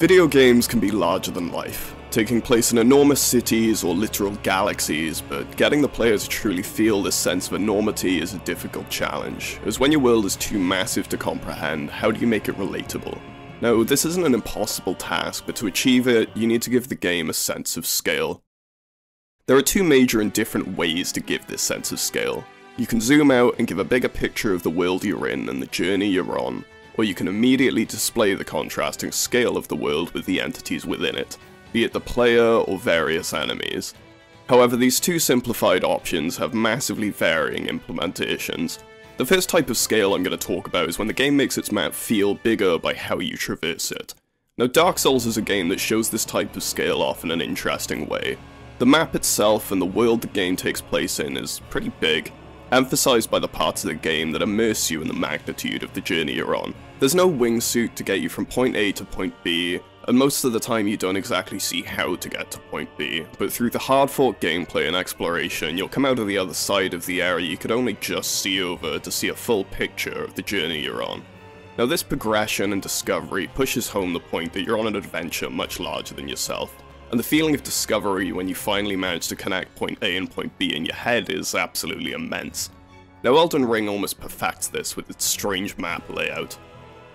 Video games can be larger than life, taking place in enormous cities or literal galaxies, but getting the player to truly feel this sense of enormity is a difficult challenge, as when your world is too massive to comprehend, how do you make it relatable? Now, this isn't an impossible task, but to achieve it, you need to give the game a sense of scale. There are two major and different ways to give this sense of scale. You can zoom out and give a bigger picture of the world you're in and the journey you're on, or you can immediately display the contrasting scale of the world with the entities within it, be it the player or various enemies. However, these two simplified options have massively varying implementations. The first type of scale I'm going to talk about is when the game makes its map feel bigger by how you traverse it. Now, Dark Souls is a game that shows this type of scale off in an interesting way. The map itself and the world the game takes place in is pretty big, emphasized by the parts of the game that immerse you in the magnitude of the journey you're on. There's no wingsuit to get you from point A to point B, and most of the time you don't exactly see how to get to point B, but through the hard-fought gameplay and exploration, you'll come out of the other side of the area you could only just see over to see a full picture of the journey you're on. Now, this progression and discovery pushes home the point that you're on an adventure much larger than yourself, and the feeling of discovery when you finally manage to connect point A and point B in your head is absolutely immense. Now, Elden Ring almost perfects this with its strange map layout.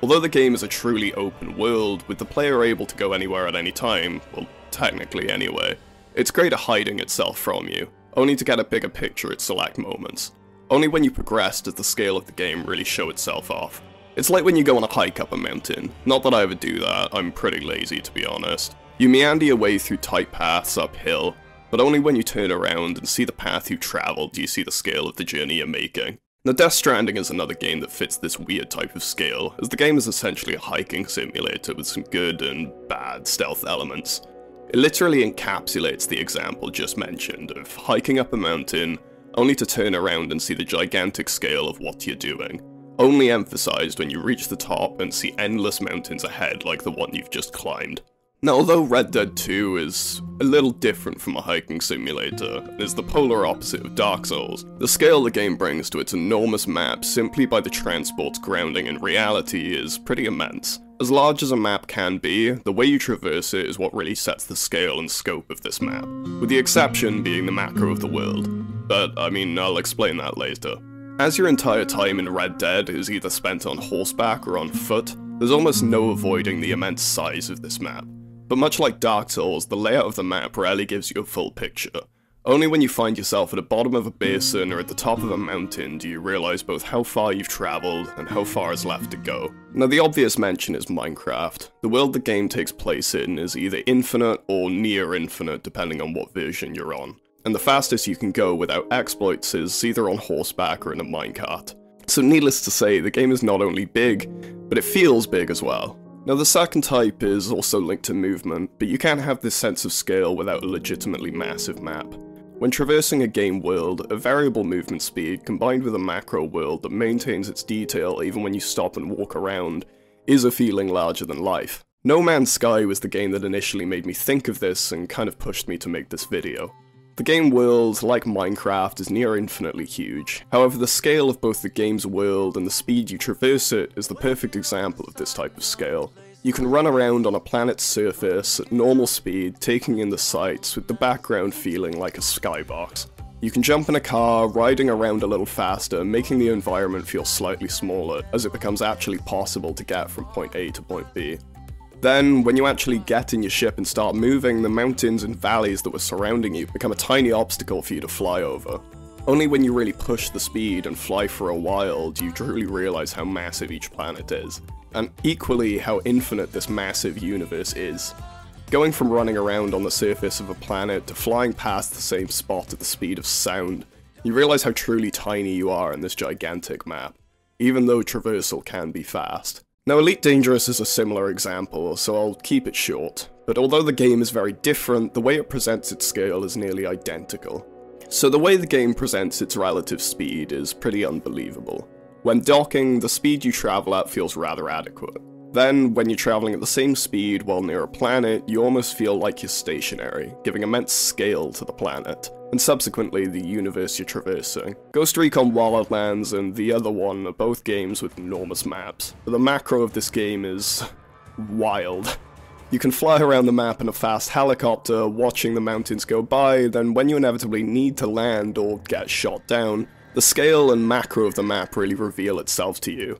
Although the game is a truly open world, with the player able to go anywhere at any time, well, technically anyway, it's great at hiding itself from you, only to get a bigger picture at select moments. Only when you progress does the scale of the game really show itself off. It's like when you go on a hike up a mountain. Not that I ever do that, I'm pretty lazy to be honest. You meander your way through tight paths uphill, but only when you turn around and see the path you've travelled do you see the scale of the journey you're making. Now, Stranding is another game that fits this weird type of scale, as the game is essentially a hiking simulator with some good and bad stealth elements. It literally encapsulates the example just mentioned of hiking up a mountain, only to turn around and see the gigantic scale of what you're doing, only emphasized when you reach the top and see endless mountains ahead like the one you've just climbed. Now, although Red Dead 2 is a little different from a hiking simulator, and is the polar opposite of Dark Souls, the scale the game brings to its enormous map simply by the transport's grounding in reality is pretty immense. As large as a map can be, the way you traverse it is what really sets the scale and scope of this map, with the exception being the macro of the world. But, I mean, I'll explain that later. As your entire time in Red Dead is either spent on horseback or on foot, there's almost no avoiding the immense size of this map. But much like Dark Souls, the layout of the map rarely gives you a full picture. Only when you find yourself at the bottom of a basin or at the top of a mountain do you realise both how far you've travelled and how far is left to go. Now, the obvious mention is Minecraft. The world the game takes place in is either infinite or near infinite depending on what version you're on, and the fastest you can go without exploits is either on horseback or in a minecart. So needless to say, the game is not only big, but it feels big as well. Now, the second type is also linked to movement, but you can't have this sense of scale without a legitimately massive map. When traversing a game world, a variable movement speed combined with a macro world that maintains its detail even when you stop and walk around is a feeling larger than life. No Man's Sky was the game that initially made me think of this and kind of pushed me to make this video. The game world, like Minecraft, is near infinitely huge. However, the scale of both the game's world and the speed you traverse it is the perfect example of this type of scale. You can run around on a planet's surface at normal speed, taking in the sights, with the background feeling like a skybox. You can jump in a car, riding around a little faster, making the environment feel slightly smaller, as it becomes actually possible to get from point A to point B. Then, when you actually get in your ship and start moving, the mountains and valleys that were surrounding you become a tiny obstacle for you to fly over. Only when you really push the speed and fly for a while do you truly realise how massive each planet is, and equally how infinite this massive universe is. Going from running around on the surface of a planet to flying past the same spot at the speed of sound, you realise how truly tiny you are in this gigantic map, even though traversal can be fast. Now, Elite Dangerous is a similar example, so I'll keep it short, but although the game is very different, the way it presents its scale is nearly identical. So the way the game presents its relative speed is pretty unbelievable. When docking, the speed you travel at feels rather adequate. Then, when you're traveling at the same speed while near a planet, you almost feel like you're stationary, giving immense scale to the planet, and subsequently the universe you're traversing. Ghost Recon Wildlands and the other one are both games with enormous maps, but the macro of this game is wild. You can fly around the map in a fast helicopter, watching the mountains go by, then when you inevitably need to land or get shot down, the scale and macro of the map really reveal itself to you,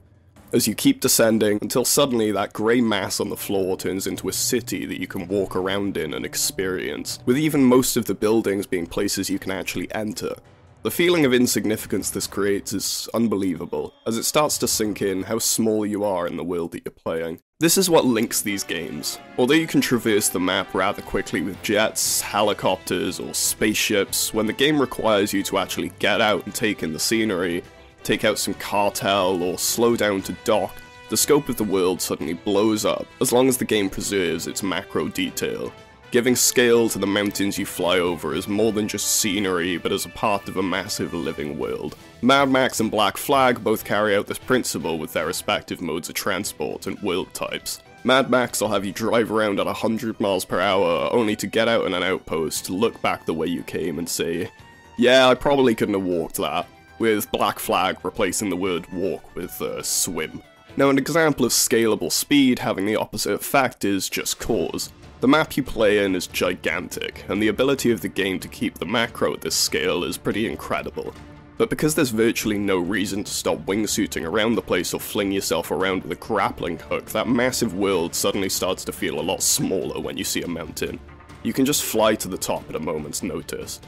as you keep descending until suddenly that grey mass on the floor turns into a city that you can walk around in and experience, with even most of the buildings being places you can actually enter. The feeling of insignificance this creates is unbelievable, as it starts to sink in how small you are in the world that you're playing. This is what links these games. Although you can traverse the map rather quickly with jets, helicopters, or spaceships, when the game requires you to actually get out and take in the scenery, take out some cartel, or slow down to dock, the scope of the world suddenly blows up, as long as the game preserves its macro detail, giving scale to the mountains you fly over as more than just scenery, but as a part of a massive living world. Mad Max and Black Flag both carry out this principle with their respective modes of transport and world types. Mad Max will have you drive around at 100 miles per hour, only to get out in an outpost, look back the way you came and say, yeah, I probably couldn't have walked that, with Black Flag replacing the word walk with swim. Now, an example of scalable speed having the opposite effect is Just Cause. The map you play in is gigantic, and the ability of the game to keep the macro at this scale is pretty incredible. But because there's virtually no reason to stop wingsuiting around the place or fling yourself around with a grappling hook, that massive world suddenly starts to feel a lot smaller when you see a mountain. You can just fly to the top at a moment's notice.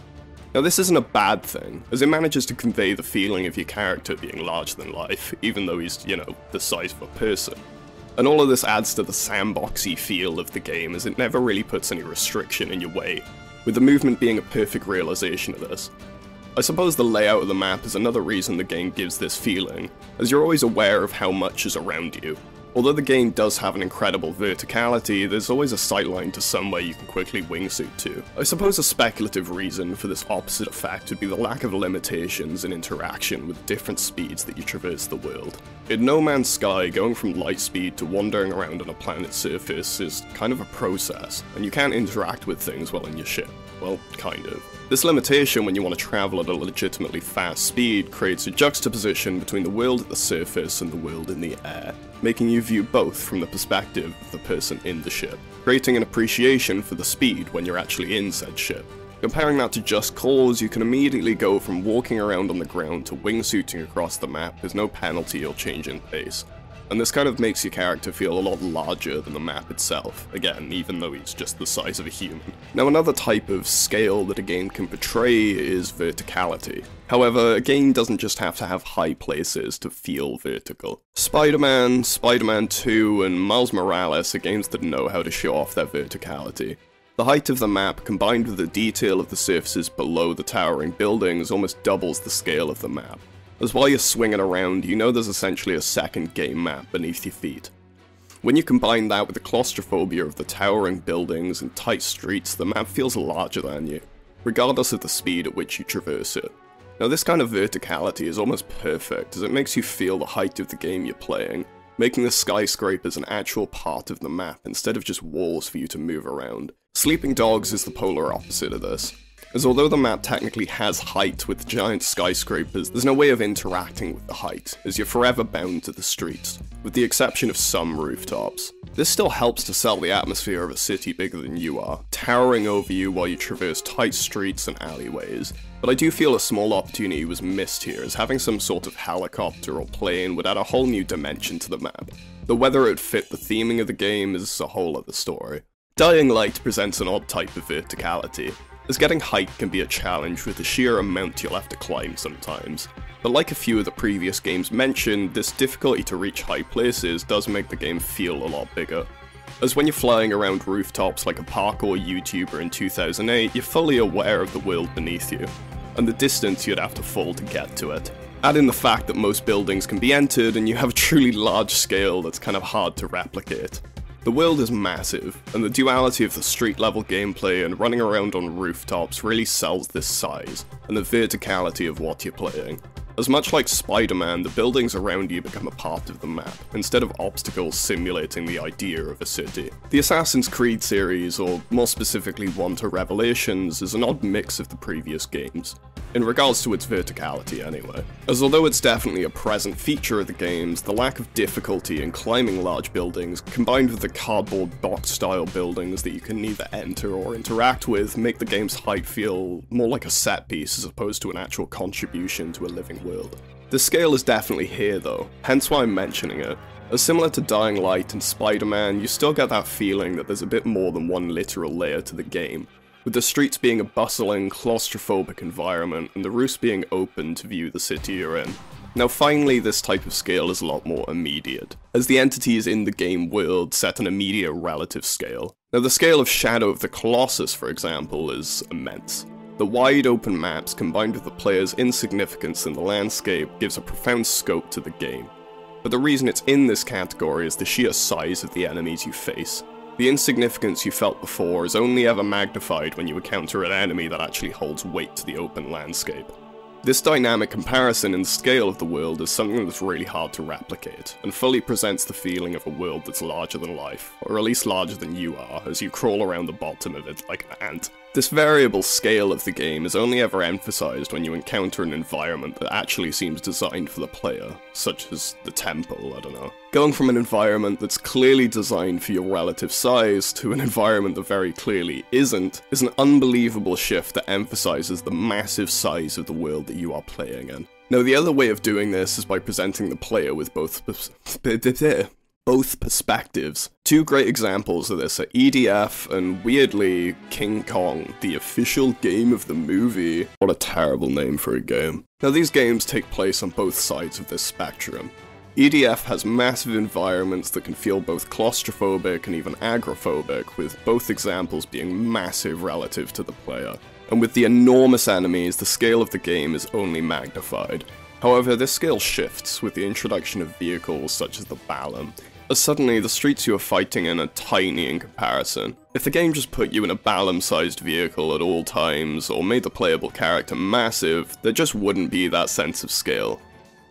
Now, this isn't a bad thing, as it manages to convey the feeling of your character being larger than life, even though he's, the size of a person. And all of this adds to the sandboxy feel of the game, as it never really puts any restriction in your way, with the movement being a perfect realization of this. I suppose the layout of the map is another reason the game gives this feeling, as you're always aware of how much is around you. Although the game does have an incredible verticality, there's always a sightline to somewhere you can quickly wingsuit to. I suppose a speculative reason for this opposite effect would be the lack of limitations in interaction with different speeds that you traverse the world. In No Man's Sky, going from light speed to wandering around on a planet's surface is kind of a process, and you can't interact with things while in your ship. Well, kind of. This limitation when you want to travel at a legitimately fast speed creates a juxtaposition between the world at the surface and the world in the air, making you view both from the perspective of the person in the ship, creating an appreciation for the speed when you're actually in said ship. Comparing that to Just Cause, you can immediately go from walking around on the ground to wingsuiting across the map with no penalty or change in pace. And this kind of makes your character feel a lot larger than the map itself, again, even though he's just the size of a human. Now, another type of scale that a game can portray is verticality. However, a game doesn't just have to have high places to feel vertical. Spider-Man, Spider-Man 2, and Miles Morales are games that know how to show off their verticality. The height of the map, combined with the detail of the surfaces below the towering buildings, almost doubles the scale of the map. As while you're swinging around, you know there's essentially a second game map beneath your feet. When you combine that with the claustrophobia of the towering buildings and tight streets, the map feels larger than you, regardless of the speed at which you traverse it. Now, this kind of verticality is almost perfect, as it makes you feel the height of the game you're playing, making the skyscrapers an actual part of the map instead of just walls for you to move around. Sleeping Dogs is the polar opposite of this, as although the map technically has height with giant skyscrapers, there's no way of interacting with the height, as you're forever bound to the streets, with the exception of some rooftops. This still helps to sell the atmosphere of a city bigger than you are, towering over you while you traverse tight streets and alleyways. But I do feel a small opportunity was missed here, as having some sort of helicopter or plane would add a whole new dimension to the map, though whether it would fit the theming of the game is a whole other story. Dying Light presents an odd type of verticality, as getting height can be a challenge with the sheer amount you'll have to climb sometimes. But like a few of the previous games mentioned, this difficulty to reach high places does make the game feel a lot bigger. As when you're flying around rooftops like a parkour YouTuber in 2008, you're fully aware of the world beneath you, and the distance you'd have to fall to get to it. Add in the fact that most buildings can be entered and you have a truly large scale that's kind of hard to replicate. The world is massive, and the duality of the street-level gameplay and running around on rooftops really sells this size, and the verticality of what you're playing. As much like Spider-Man, the buildings around you become a part of the map, instead of obstacles simulating the idea of a city. The Assassin's Creed series, or more specifically 1 to Revelations, is an odd mix of the previous games. in regards to its verticality anyway. As although it's definitely a present feature of the games, the lack of difficulty in climbing large buildings, combined with the cardboard box-style buildings that you can neither enter or interact with, make the game's height feel more like a set piece as opposed to an actual contribution to a living world. The scale is definitely here though, hence why I'm mentioning it. As similar to Dying Light and Spider-Man, you still get that feeling that there's a bit more than one literal layer to the game, with the streets being a bustling, claustrophobic environment and the roofs being open to view the city you're in. Now finally, this type of scale is a lot more immediate, as the entities in the game world set an immediate relative scale. Now the scale of Shadow of the Colossus, for example, is immense. The wide open maps combined with the player's insignificance in the landscape gives a profound scope to the game. But the reason it's in this category is the sheer size of the enemies you face. The insignificance you felt before is only ever magnified when you encounter an enemy that actually holds weight to the open landscape. This dynamic comparison in the scale of the world is something that's really hard to replicate, and fully presents the feeling of a world that's larger than life, or at least larger than you are, as you crawl around the bottom of it like an ant. This variable scale of the game is only ever emphasized when you encounter an environment that actually seems designed for the player, such as the temple, I don't know. Going from an environment that's clearly designed for your relative size to an environment that very clearly isn't, is an unbelievable shift that emphasizes the massive size of the world that you are playing in. Now the other way of doing this is by presenting the player with both perspectives. Two great examples of this are EDF and, weirdly, King Kong, the official game of the movie. What a terrible name for a game. Now these games take place on both sides of this spectrum. EDF has massive environments that can feel both claustrophobic and even agoraphobic, with both examples being massive relative to the player. And with the enormous enemies, the scale of the game is only magnified. However, this scale shifts with the introduction of vehicles such as the Balam, as suddenly the streets you are fighting in are tiny in comparison. If the game just put you in a Balam-sized vehicle at all times, or made the playable character massive, there just wouldn't be that sense of scale.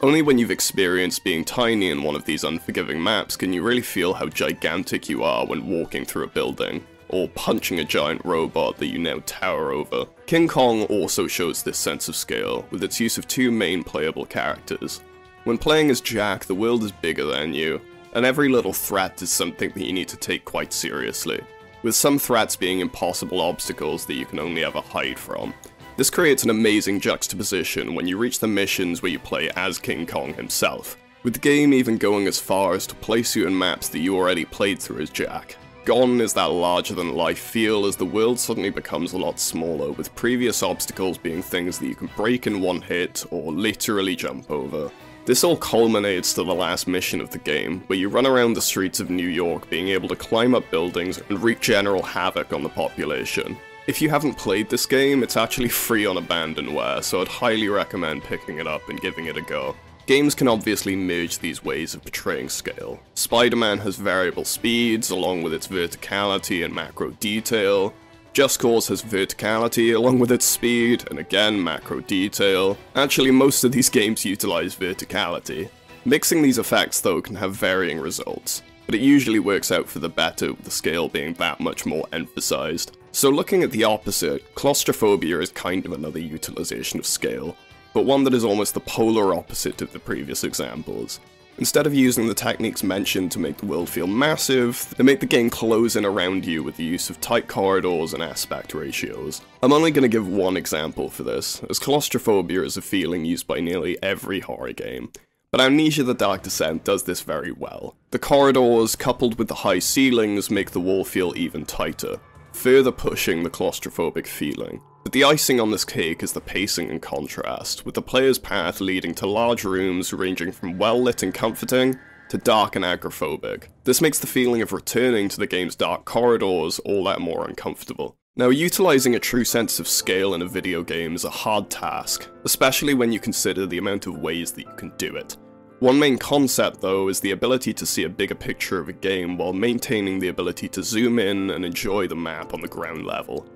Only when you've experienced being tiny in one of these unforgiving maps can you really feel how gigantic you are when walking through a building, or punching a giant robot that you now tower over. King Kong also shows this sense of scale, with its use of two main playable characters. When playing as Jack, the world is bigger than you, and every little threat is something that you need to take quite seriously, with some threats being impossible obstacles that you can only ever hide from. This creates an amazing juxtaposition when you reach the missions where you play as King Kong himself, with the game even going as far as to place you in maps that you already played through as Jack. Gone is that larger-than-life feel as the world suddenly becomes a lot smaller, with previous obstacles being things that you can break in one hit or literally jump over. This all culminates to the last mission of the game, where you run around the streets of New York being able to climb up buildings and wreak general havoc on the population. If you haven't played this game, it's actually free on Abandonware, so I'd highly recommend picking it up and giving it a go. Games can obviously merge these ways of portraying scale. Spider-Man has variable speeds, along with its verticality and macro detail. Just Cause has verticality along with its speed, and again macro detail. Actually, most of these games utilize verticality. Mixing these effects though can have varying results, but it usually works out for the better with the scale being that much more emphasized. So looking at the opposite, claustrophobia is kind of another utilization of scale, but one that is almost the polar opposite of the previous examples. Instead of using the techniques mentioned to make the world feel massive, they make the game close in around you with the use of tight corridors and aspect ratios. I'm only going to give one example for this, as claustrophobia is a feeling used by nearly every horror game, but Amnesia: The Dark Descent does this very well. The corridors, coupled with the high ceilings, make the wall feel even tighter, further pushing the claustrophobic feeling. But the icing on this cake is the pacing and contrast, with the player's path leading to large rooms ranging from well-lit and comforting to dark and agoraphobic. This makes the feeling of returning to the game's dark corridors all that more uncomfortable. Now, utilizing a true sense of scale in a video game is a hard task, especially when you consider the amount of ways that you can do it. One main concept, though, is the ability to see a bigger picture of a game while maintaining the ability to zoom in and enjoy the map on the ground level.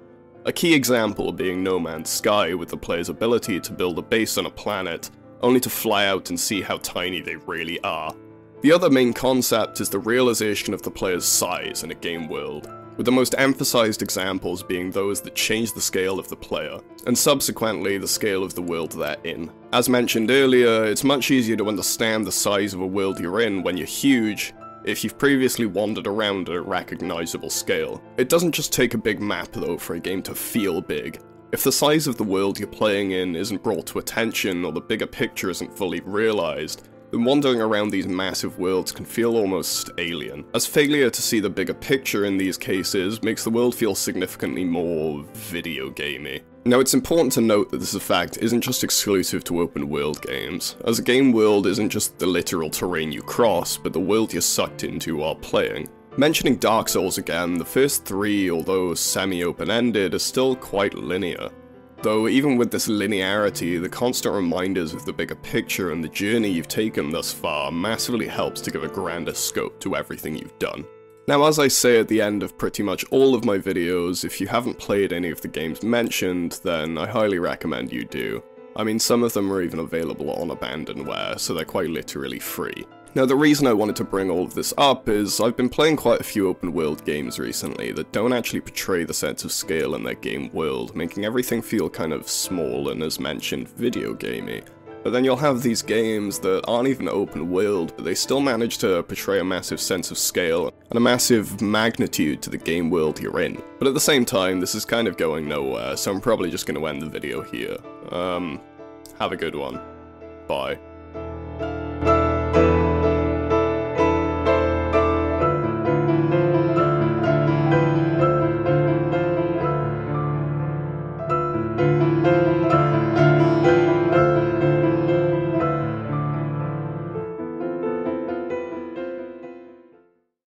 A key example being No Man's Sky, with the player's ability to build a base on a planet, only to fly out and see how tiny they really are. The other main concept is the realization of the player's size in a game world. with the most emphasized examples being those that change the scale of the player, and subsequently the scale of the world they're in. As mentioned earlier, it's much easier to understand the size of a world you're in when you're huge, if you've previously wandered around at a recognizable scale. It doesn't just take a big map though for a game to feel big. If the size of the world you're playing in isn't brought to attention or the bigger picture isn't fully realized, then wandering around these massive worlds can feel almost alien, as failure to see the bigger picture in these cases makes the world feel significantly more video gamey. Now it's important to note that this effect isn't just exclusive to open world games, as a game world isn't just the literal terrain you cross, but the world you're sucked into while playing. Mentioning Dark Souls again, the first 3, although semi-open-ended, are still quite linear. Though even with this linearity, the constant reminders of the bigger picture and the journey you've taken thus far massively helps to give a grander scope to everything you've done. Now, as I say at the end of pretty much all of my videos, if you haven't played any of the games mentioned, then I highly recommend you do. I mean, some of them are even available on Abandonware, so they're quite literally free. Now, the reason I wanted to bring all of this up is I've been playing quite a few open world games recently that don't actually portray the sense of scale in their game world, making everything feel kind of small and, as mentioned, video gamey. But then you'll have these games that aren't even open world, but they still manage to portray a massive sense of scale and a massive magnitude to the game world you're in. But at the same time, this is kind of going nowhere, so I'm probably just going to end the video here. Have a good one. Bye.